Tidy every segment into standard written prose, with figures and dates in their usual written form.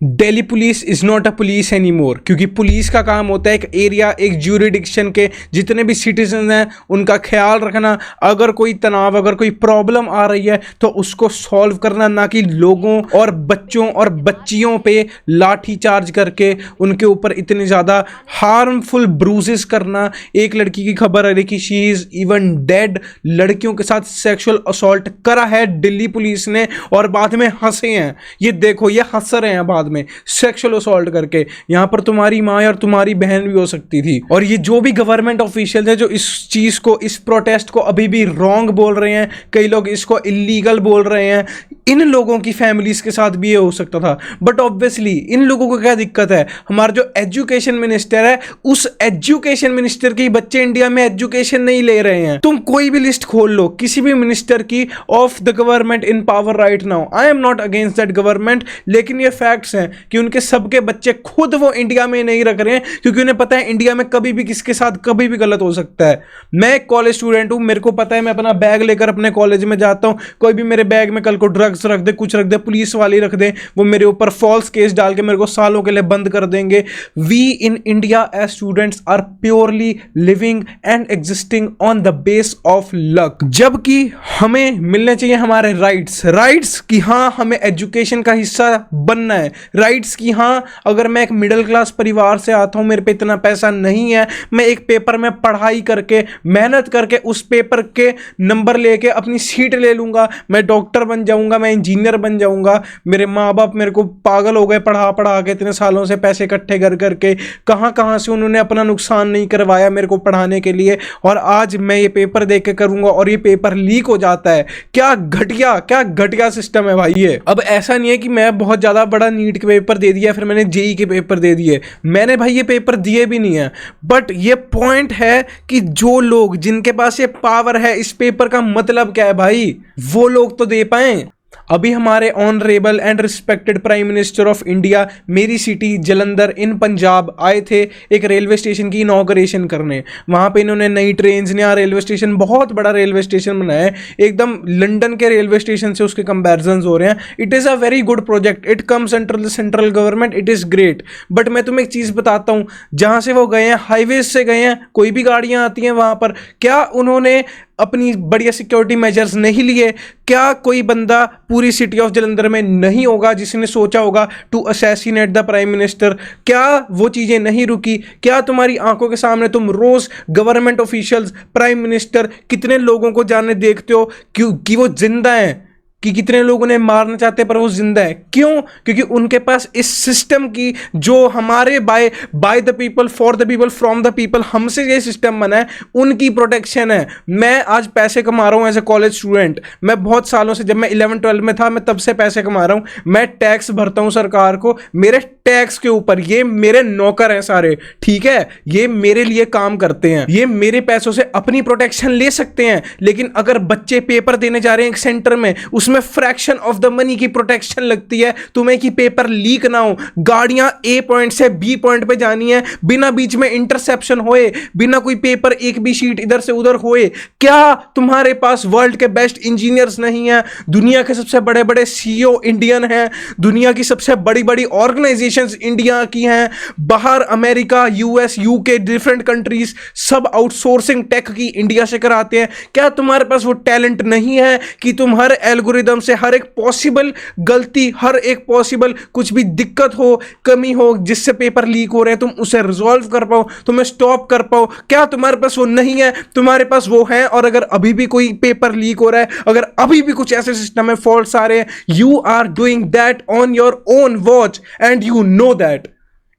Delhi police is not a police any more, क्योंकि police का काम होता है एक एरिया, एक ज्यूरिडिक्शन के जितने भी सिटीजन हैं उनका ख्याल रखना। अगर कोई तनाव, अगर कोई प्रॉब्लम आ रही है तो उसको सॉल्व करना, ना कि लोगों और बच्चों और बच्चियों पे लाठी चार्ज करके उनके ऊपर इतने ज़्यादा हार्मफुल ब्रूजेस करना। एक लड़की की खबर आ रही कि शी इज़ इवन डेड, लड़कियों के साथ सेक्सुअल असॉल्ट करा है दिल्ली पुलिस ने, और बाद में हंसे हैं। ये देखो, ये हंस रहे हैं बाद में सेक्सुअल असॉल्ट करके। यहां पर तुम्हारी माँ और तुम्हारी बहन भी हो सकती थी। और ये जो भी गवर्नमेंट ऑफिशियल है जो इस चीज को, इस प्रोटेस्ट को अभी भी रॉन्ग बोल रहे हैं, कई लोग इसको इलीगल बोल रहे हैं, इन लोगों की फैमिलीज के साथ भी ये हो सकता था। बट ऑब्वियसली इन लोगों को क्या दिक्कत है, हमारा जो एजुकेशन मिनिस्टर है, उस एजुकेशन मिनिस्टर के बच्चे इंडिया में एजुकेशन नहीं ले रहे हैं। तुम कोई भी लिस्ट खोल लो किसी भी मिनिस्टर की of the government in power right now, I am not against that government, लेकिन ये फैक्ट्स हैं कि उनके सबके बच्चे खुद वो इंडिया में नहीं रख रहे हैं, क्योंकि उन्हें पता है इंडिया में कभी भी किसके साथ कभी भी गलत हो सकता है। मैं एक कॉलेज स्टूडेंट हूं, मेरे को पता है, मैं अपना बैग लेकर अपने कॉलेज में जाता हूं, कोई भी मेरे बैग में कल को ड्रग्स रख दे, कुछ रख दे, पुलिस वाले रख दे, वो मेरे ऊपर फॉल्स केस डाल के मेरे को सालों के लिए बंद कर देंगे। We in India as students are purely living and existing on the base of luck, जबकि हमें मिलने चाहिए हमारे राइट्स कि हाँ हमें एजुकेशन का हिस्सा बनना है, राइट्स कि हाँ अगर मैं एक मिडिल क्लास परिवार से आता हूं, मेरे पे इतना पैसा नहीं है, मैं एक पेपर में पढ़ाई करके, मेहनत करके उस पेपर के नंबर लेके अपनी सीट ले लूंगा, मैं डॉक्टर बन जाऊंगा, मैं इंजीनियर बन जाऊंगा। मेरे माँ बाप मेरे को पागल हो गए पढ़ा पढ़ा के, इतने सालों से पैसे इकट्ठे कर करके, कहां से उन्होंने अपना नुकसान नहीं करवाया मेरे को पढ़ाने के लिए, और आज मैं ये पेपर देख के करूंगा और ये पेपर लीक हो जाता है। क्या घटिया सिस्टम है भाई ये। अब ऐसा नहीं है कि मैं बहुत ज्यादा बड़ा नीट के पेपर दे दिया फिर मैंने जेई के पेपर दे दिए, मैंने भाई ये पेपर दिए भी नहीं है। बट ये पॉइंट है कि जो लोग, जिनके पास ये पावर है, इस पेपर का मतलब क्या है भाई, वो लोग तो दे पाए। अभी हमारे honourable and respected prime minister of India मेरी सिटी जलंधर इन पंजाब आए थे एक रेलवे स्टेशन की इनॉग्रेशन करने। वहाँ पे इन्होंने नई ट्रेन्स, नया रेलवे स्टेशन, बहुत बड़ा रेलवे स्टेशन बनाया है, एकदम लंदन के रेलवे स्टेशन से उसके कंपैरिजंस हो रहे हैं। It is a very good project, it comes under the central government, it is great. But मैं तुम्हें एक चीज़ बताता हूँ, जहाँ से वो गए हैं हाईवेज से गए हैं, कोई भी गाड़ियाँ आती हैं वहाँ पर, क्या उन्होंने अपनी बढ़िया सिक्योरिटी मेजर्स नहीं लिए? क्या कोई बंदा पूरी सिटी ऑफ जलंधर में नहीं होगा जिसने सोचा होगा to assassinate the prime minister? क्या वो चीज़ें नहीं रुकी? क्या तुम्हारी आंखों के सामने तुम रोज़ गवर्नमेंट ऑफिशियल्स, प्राइम मिनिस्टर, कितने लोगों को जाने देखते हो कि वो जिंदा हैं, कि कितने लोग उन्हें मारना चाहते हैं पर वो जिंदा है? क्यों? क्योंकि उनके पास इस सिस्टम की, जो हमारे by the people for the people from the people, हमसे ये सिस्टम बना है, उनकी प्रोटेक्शन है। मैं आज पैसे कमा रहा हूँ एज ए कॉलेज स्टूडेंट, मैं बहुत सालों से, जब मैं 11-12 में था, मैं तब से पैसे कमा रहा हूँ, मैं टैक्स भरता हूँ सरकार को, मेरे टैक्स के ऊपर ये मेरे नौकर हैं सारे, ठीक है, ये मेरे लिए काम करते हैं, ये मेरे पैसों से अपनी प्रोटेक्शन ले सकते हैं। लेकिन अगर बच्चे पेपर देने जा रहे हैं एक सेंटर में, उसमें फ्रैक्शन ऑफ द मनी की प्रोटेक्शन लगती है तुम्हें कि पेपर लीक ना हो, गाड़ियां ए पॉइंट से बी पॉइंट पे जानी है बिना बीच में इंटरसेप्शन होए, बिना कोई पेपर एक भी शीट इधर से उधर होए। क्या तुम्हारे पास वर्ल्ड के बेस्ट इंजीनियर्स नहीं है? दुनिया के सबसे बड़े बड़े सीईओ इंडियन हैं, दुनिया की सबसे बड़ी बड़ी ऑर्गेनाइजेशंस इंडिया की हैं, बाहर America, US, UK, different countries सब आउटसोर्सिंग टेक की इंडिया से कराते हैं। क्या तुम्हारे पास वो टैलेंट नहीं है कि तुम हर एल्गोरिदम से, हर एक पॉसिबल गलती, हर एक पॉसिबल कुछ भी दिक्कत हो, कमी हो, जिससे पेपर लीक हो रहे हैं, तुम उसे रिजॉल्व कर पाओ, तुम्हें स्टॉप कर पाओ? क्या तुम्हारे पास वो नहीं है? तुम्हारे पास वो है। और अगर अभी भी कोई पेपर लीक हो रहा है, अगर अभी भी कुछ ऐसे सिस्टम में फॉल्ट्स आ रहे हैं, you are doing that on your own watch and you know that.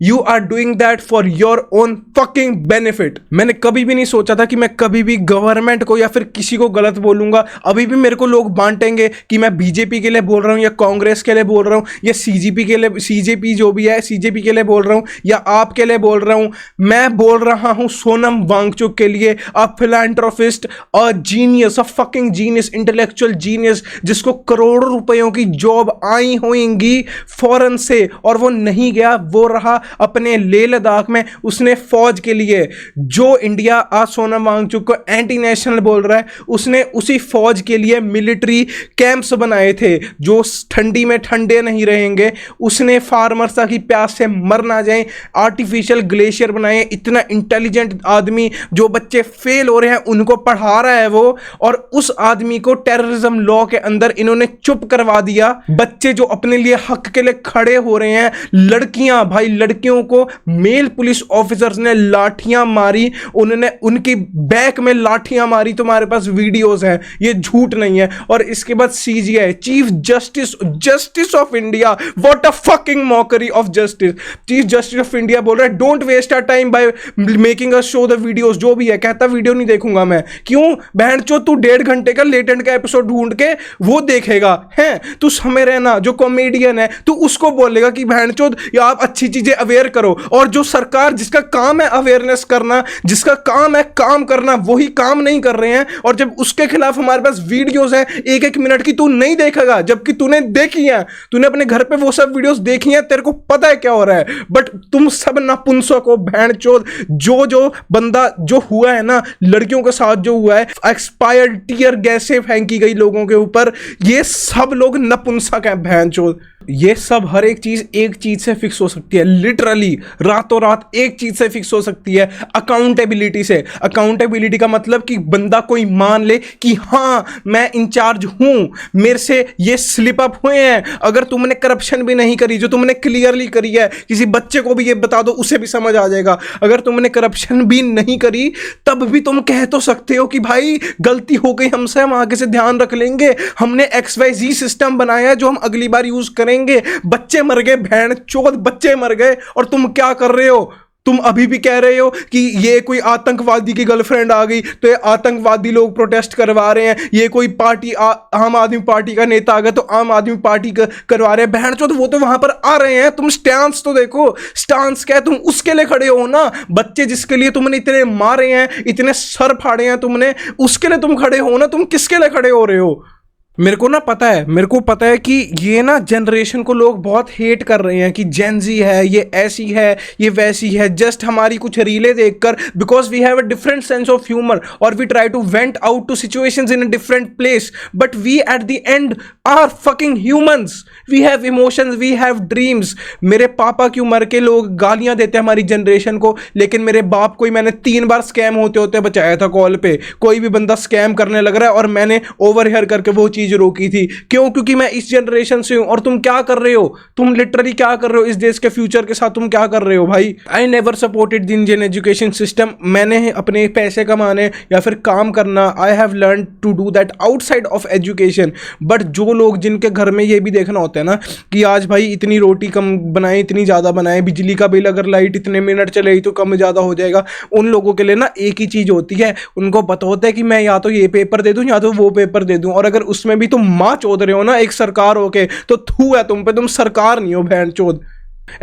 You are doing that for your own fucking benefit। मैंने कभी भी नहीं सोचा था कि मैं कभी भी गवर्नमेंट को या फिर किसी को गलत बोलूंगा। अभी भी मेरे को लोग बांटेंगे कि मैं बीजेपी के लिए बोल रहा हूँ या कांग्रेस के लिए बोल रहा हूँ या सीजीपी के लिए, सीजेपी जो भी है सीजेपी के लिए बोल रहा हूँ या आपके लिए बोल रहा हूँ। मैं बोल रहा हूँ सोनम वांगचुक के लिए, अ philanthropist, a genius, a fucking genius, intellectual genius, जिसको करोड़ों रुपयों की जॉब आई होंगी फॉरेन से और वो नहीं गया, वो रहा अपने लेह लद्दाख में उसने फौज के लिए, जो इंडिया आज सोनम वांगचुक को एंटी नेशनल बोल रहा है, उसने उसी फौज के लिए मिलिट्री कैंप्स बनाए थे जो ठंडी में ठंडे नहीं रहेंगे। उसने फार्मर्स ताकि प्यास से मर ना जाए आर्टिफिशियल ग्लेशियर बनाए। इतना इंटेलिजेंट आदमी, जो बच्चे फेल हो रहे हैं उनको पढ़ा रहा है वो, और उस आदमी को टेररिज्म लॉ के अंदर इन्होंने चुप करवा दिया। बच्चे जो अपने लिए हक के लिए खड़े हो रहे हैं, लड़कियां भाई, लड़कियों को मेल पुलिस ऑफिसर्स ने लाठियां मारी, उन्होंने उनकी बैक में लाठियां मारी। तुम्हारे पास वीडियोस हैं, ये झूठ नहीं है। और इसके बाद CGI, chief justice of India, what a fucking mockery of justice. Chief justice of India बोल रहा है don't waste our time by making us show the videos. जो भी है कहता वीडियो नहीं देखूंगा मैं। क्यों? बहनचोद तू 1.5 घंटे का लेटेंट का एपिसोड ढूंढ के वो देखेगा है? तू समय रहना जो कॉमेडियन है तू उसको बोलेगा कि बहनचोद या आप अच्छी चीजें अवेयर करो। और जो सरकार जिसका काम है अवेयरनेस करना, जिसका काम है काम करना, वही काम नहीं कर रहे हैं। और जब उसके खिलाफ हमारे पास वीडियोस हैं 1-1 मिनट की, तू नहीं देखेगा, जबकि तूने देखी है, तूने अपने घर पे वो सब वीडियोस देखी हैं, तेरे को पता है क्या हो रहा है। बट तुम सब नपुंसक को बहनचोद, जो बंदा जो हुआ है ना, लड़कियों के साथ जो हुआ है, एक्सपायर्ड टीयर गैसें फेंकी गई लोगों के ऊपर, ये सब लोग नपुंसक हैं बहनचोद। ये सब हर एक चीज से फिक्स हो सकती है, लिटरली रातों रात एक चीज से फिक्स हो सकती है, अकाउंटेबिलिटी से। अकाउंटेबिलिटी का मतलब कि बंदा कोई मान ले कि हाँ मैं इंचार्ज हूं, मेरे से ये स्लिप अप हुए हैं। अगर तुमने करप्शन भी नहीं करी, जो तुमने क्लियरली करी है, किसी बच्चे को भी ये बता दो, उसे भी समझ आ जाएगा। अगर तुमने करप्शन भी नहीं करी तब भी तुम कह तो सकते हो कि भाई गलती हो गई हमसे, हम आगे से ध्यान रख लेंगे, हमने XYZ सिस्टम बनाया है जो हम अगली बार यूज करेंगे। बच्चे मर गए, बहन चोद बच्चे मर गए, और तुम क्या कर रहे हो? तुम अभी भी कह रहे हो कि ये कोई आतंकवादी की गर्लफ्रेंड आ गई तो ये आतंकवादी लोग प्रोटेस्ट करवा रहे हैं, ये कोई पार्टी आम आदमी पार्टी का नेता आ गया तो आम आदमी पार्टी करवा रहे हैं। बहन चोद वो तो वहां पर आ रहे हैं, तुम स्टैंस तो देखो, स्टांस क्या है, तुम उसके लिए खड़े हो ना। बच्चे जिसके लिए तुमने इतने मारे हैं, इतने सर फाड़े हैं तुमने, उसके लिए तुम खड़े हो ना। तुम किसके लिए खड़े हो रहे हो? मेरे को पता है कि ये ना जनरेशन को लोग बहुत हेट कर रहे हैं कि जेनजी है, ये ऐसी है, ये वैसी है, जस्ट हमारी कुछ रीलें देखकर, because we have a different sense of humour और we try to vent out to situations in a different place, but we at the end are fucking humans, we have emotions, we have dreams. मेरे पापा की उम्र के लोग गालियां देते हैं हमारी जनरेशन को, लेकिन मेरे बाप को ही मैंने 3 बार स्कैम होते होते बचाया था कॉल पे। कोई भी बंदा स्कैम करने लग रहा है और मैंने ओवरहियर करके वो चीज रोकी थी। क्यों? क्योंकि मैं इस जनरेशन से हूं। और तुम क्या कर रहे हो? तुम लिटरली क्या कर रहे हो? इस देश के फ्यूचर के साथ तुम क्या कर रहे हो भाई? I never supported the Indian education system. मैंने अपने पैसे कमाने या फिर काम करना, I have learn to do that outside of education. But जो लोग जिनके घर में ये भी देखना होता है ना कि आज भाई इतनी रोटी कम बनाए, इतनी ज़्यादा बनाए, बिजली का बिल अगर लाइट इतने मिनट चलेगी तो कम ज़्यादा हो जाएगा, उन लोगों के लिए ना एक ही चीज़ होती है, उनको पता होता है कि मैं या तो ये पेपर दे दूं या तो वो पेपर दे दूं। और अगर उसमें भी तुम माँ चोद रहे हो ना एक सरकार होके, तो थू है तुम पे, तुम सरकार नहीं हो बहन चोद।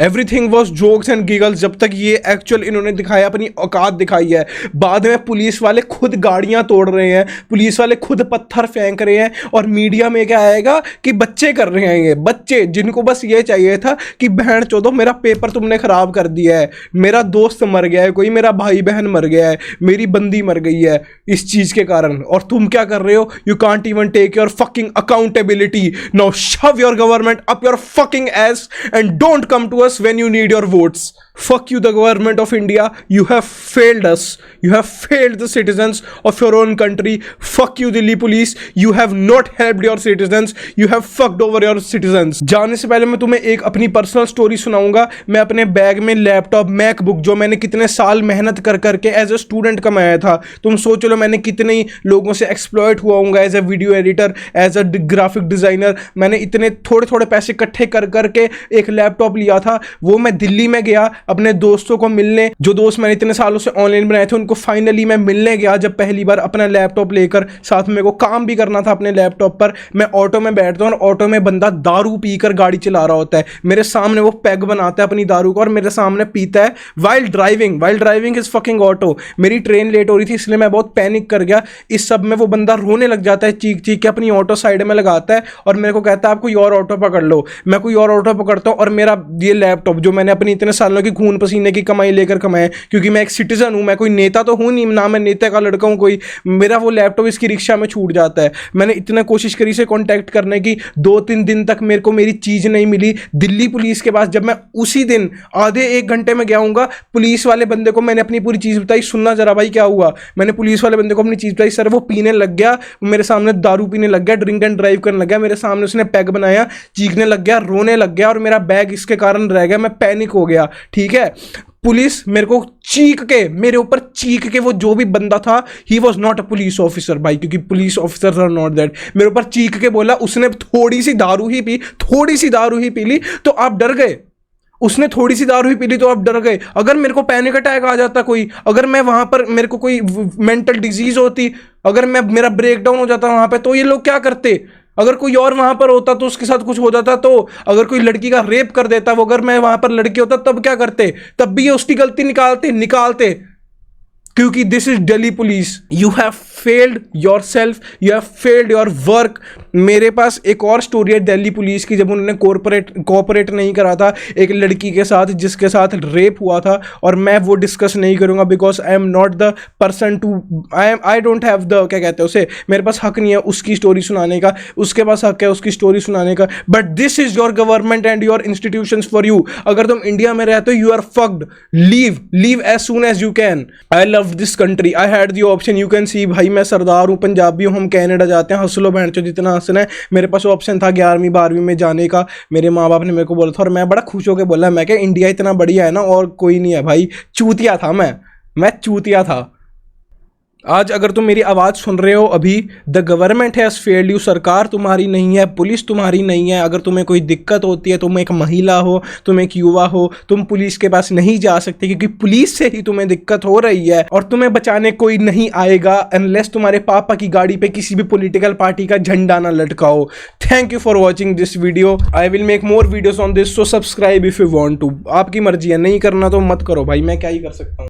Everything was jokes and giggles, जब तक ये एक्चुअल इन्होंने दिखाया, अपनी औकात दिखाई है। बाद में पुलिस वाले खुद गाड़ियां तोड़ रहे हैं, पुलिस वाले खुद पत्थर फेंक रहे हैं, और मीडिया में क्या आएगा कि बच्चे कर रहे हैं, ये बच्चे जिनको बस ये चाहिए था कि बहन चोदो मेरा पेपर तुमने खराब कर दिया है, मेरा दोस्त मर गया है, कोई मेरा भाई बहन मर गया है, मेरी बंदी मर गई है इस चीज के कारण। और तुम क्या कर रहे हो? You can't even take your fucking accountability. Now shove your government up your fucking ass and don't come to us when you need your votes. Fuck you, the government of India. You have failed us. You have failed the citizens of your own country. Fuck you, Delhi police. You have not helped your citizens. You have fucked over your citizens. जाने से पहले मैं तुम्हें एक अपनी personal story सुनाऊंगा। मैं अपने बैग में लैपटॉप, मैकबुक, जो मैंने कितने साल मेहनत कर करके एज ए स्टूडेंट कमाया था, तुम सोच लो मैंने कितने लोगों से एक्सप्लॉइट हुआ हूँगा as a video editor, as a graphic designer. मैंने इतने थोड़े थोड़े पैसे इकट्ठे कर करके एक लैपटॉप लिया था। वो मैं दिल्ली में गया अपने दोस्तों को मिलने, जो दोस्त मैंने इतने सालों से ऑनलाइन बनाए थे उनको फाइनली मैं मिलने गया जब पहली बार अपना लैपटॉप लेकर। साथ में मेरे को काम भी करना था अपने लैपटॉप पर। मैं ऑटो में बैठता हूँ और ऑटो में बंदा दारू पीकर गाड़ी चला रहा होता है, मेरे सामने वो पैग बनाता है अपनी दारू को और मेरे सामने पीता है while driving is fucking auto. मेरी ट्रेन लेट हो रही थी इसलिए मैं बहुत पैनिक कर गया। इस सब में वो बंदा रोने लग जाता है, चीख चीख के अपनी ऑटो साइड में लगाता है और मेरे को कहता है आप कोई और ऑटो पकड़ लो। मैं कोई और ऑटो पकड़ता हूँ और मेरा ये लैपटॉप जो मैंने अपनी इतने सालों की खून पसीने की कमाई लेकर कमाए, क्योंकि मैं एक सिटीजन हूँ, मैं कोई नेता तो हूँ नहीं ना, मैं नेता का लड़का हूँ कोई। मेरा वो लैपटॉप इसकी रिक्शा में छूट जाता है। मैंने इतना कोशिश करी से कांटेक्ट करने की, 2-3 दिन तक मेरे को मेरी चीज़ नहीं मिली। दिल्ली पुलिस के पास जब मैं उसी दिन आधे 1 घंटे में गया हूँगा, पुलिस वाले बंदे को मैंने अपनी पूरी चीज़ बताई। सुनना जरा भाई क्या हुआ। मैंने पुलिस वाले बंदे को अपनी चीज़ बताई, सर वो पीने लग गया, मेरे सामने दारू पीने लग गया, ड्रिंक एंड ड्राइव करने लग गया, मेरे सामने उसने पैग बनाया, चीखने लग गया, रोने लग गया, और मेरा बैग इसके कारण रह गया, मैं पैनिक हो गया। ठीक है, पुलिस मेरे को चीख के, मेरे ऊपर चीख के, वो जो भी बंदा था, he was not a police officer भाई, क्योंकि police officer are not that. मेरे ऊपर चीख के बोला, उसने थोड़ी सी दारू ही पी, थोड़ी सी दारू ही पी ली तो आप डर गए। उसने थोड़ी सी दारू ही पी ली तो आप डर गए। अगर मेरे को पैनिक अटैक आ जाता कोई, अगर मैं वहां पर, मेरे को कोई मेंटल डिजीज होती, अगर मैं, मेरा ब्रेक डाउन हो जाता वहां पे, तो ये लोग क्या करते? अगर कोई और वहां पर होता तो उसके साथ कुछ हो जाता, तो अगर कोई लड़की का रेप कर देता वो, अगर मैं वहां पर लड़की होता तब क्या करते? तब भी ये उसकी गलती निकालते, क्योंकि this is Delhi police. You have failed your self, you have failed your work. मेरे पास एक और स्टोरी है दिल्ली पुलिस की, जब उन्होंने कोऑपरेट नहीं करा था एक लड़की के साथ जिसके साथ रेप हुआ था, और मैं वो डिस्कस नहीं करूंगा because I am not the person to, I don't have the, क्या कहते हैं उसे, मेरे पास हक नहीं है उसकी स्टोरी सुनाने का, उसके पास हक है उसकी स्टोरी सुनाने का। But this is your government and your institutions for you. अगर तुम इंडिया में रहते हो, you are fucked, leave as soon as you can. I love this country, I had the option, you can see भाई मैं सरदार हूँ, पंजाबी हूँ, हम कनाडा जाते हैं, हंस लो बहन चो जितना हंसना है। मेरे पास ऑप्शन था 11वीं 12वीं में जाने का, मेरे माँ बाप ने मेरे को बोला था, और मैं बड़ा खुश होकर बोला, मैं क्या इंडिया इतना बढ़िया है ना और कोई नहीं है भाई। चूतिया था मैं चूतिया था। आज अगर तुम मेरी आवाज़ सुन रहे हो अभी, the government has failed you, सरकार तुम्हारी नहीं है, पुलिस तुम्हारी नहीं है। अगर तुम्हें कोई दिक्कत होती है, तुम एक महिला हो, तुम एक युवा हो, तुम पुलिस के पास नहीं जा सकते, क्योंकि पुलिस से ही तुम्हें दिक्कत हो रही है, और तुम्हें बचाने कोई नहीं आएगा अनलेस तुम्हारे पापा की गाड़ी पे किसी भी पॉलिटिकल पार्टी का झंडा ना लटकाओ। Thank you for watching this video, I will make more videos on this, so subscribe if you want to. आपकी मर्जी है, नहीं करना तो मत करो भाई, मैं क्या ही कर सकता हूँ।